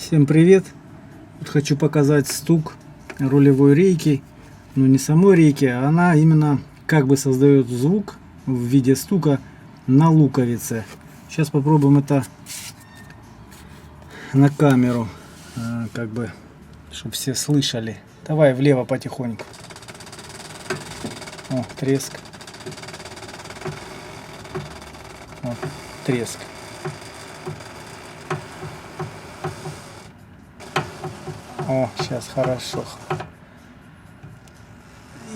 Всем привет! Вот хочу показать стук рулевой рейки. Но не самой рейки, а она именно как бы создает звук в виде стука на луковице. Сейчас попробуем это на камеру, как бы, чтобы все слышали. Давай влево потихоньку. О, треск. Вот, треск. О, сейчас хорошо.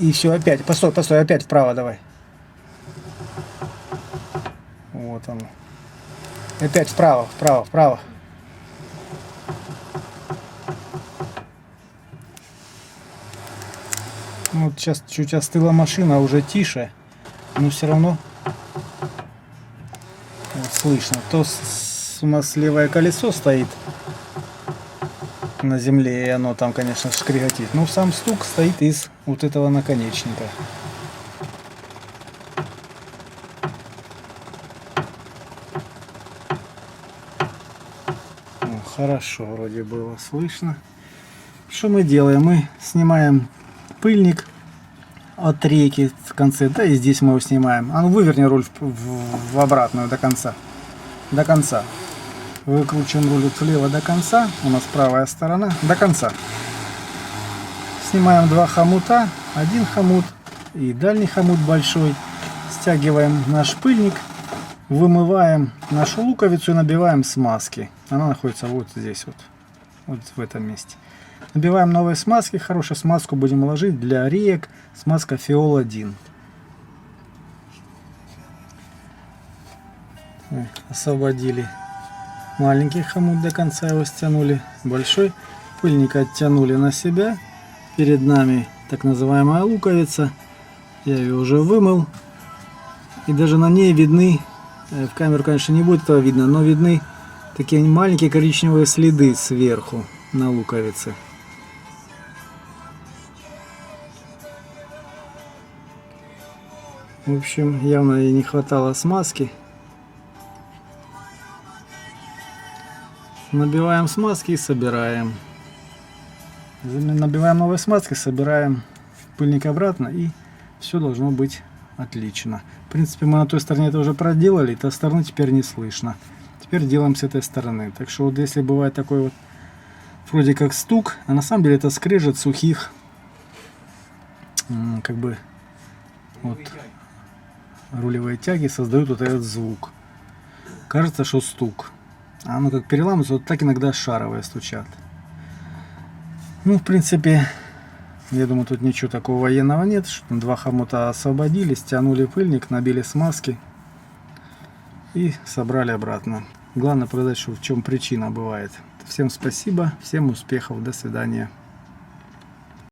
И все, опять. Постой, постой, опять вправо давай. Вот он. Опять вправо, вправо, вправо. Вот сейчас чуть остыла машина, уже тише. Но все равно вот слышно. То у нас левое колесо стоит на земле, и оно там, конечно, шкреготит. Но сам стук стоит из вот этого наконечника. Ну, хорошо, вроде было слышно. Что мы делаем? Мы снимаем пыльник от рейки в конце, да, и здесь мы его снимаем. А ну выверни руль в обратную до конца. До конца. Выкручиваем руль влево до конца. У нас правая сторона. До конца. Снимаем два хомута. Один хомут и дальний хомут большой. Стягиваем наш пыльник. Вымываем нашу луковицу и набиваем смазки. Она находится вот здесь вот. Вот в этом месте. Набиваем новые смазки. Хорошую смазку будем ложить для реек. Смазка Фиол 1. Освободили маленький хомут, до конца его стянули. Большой пыльник оттянули на себя. Перед нами так называемая луковица. Я ее уже вымыл. И даже на ней видны, в камеру, конечно, не будет этого видно, но видны такие маленькие коричневые следы сверху на луковице. В общем, явно ей не хватало смазки. Набиваем смазки и собираем. Набиваем новые смазки, собираем пыльник обратно, и все должно быть отлично. В принципе, мы на той стороне это уже проделали, той стороны теперь не слышно. Теперь делаем с этой стороны. Так что вот если бывает такой вот вроде как стук, а на самом деле это скрежет сухих, как бы вот рулевые тяги создают вот этот звук. Кажется, что стук. А оно как переламывается, вот так иногда шаровые стучат. Ну, в принципе, я думаю, тут ничего такого военного нет. Два хомута освободили, стянули пыльник, набили смазки и собрали обратно. Главное показать, что в чем причина бывает. Всем спасибо, всем успехов, до свидания.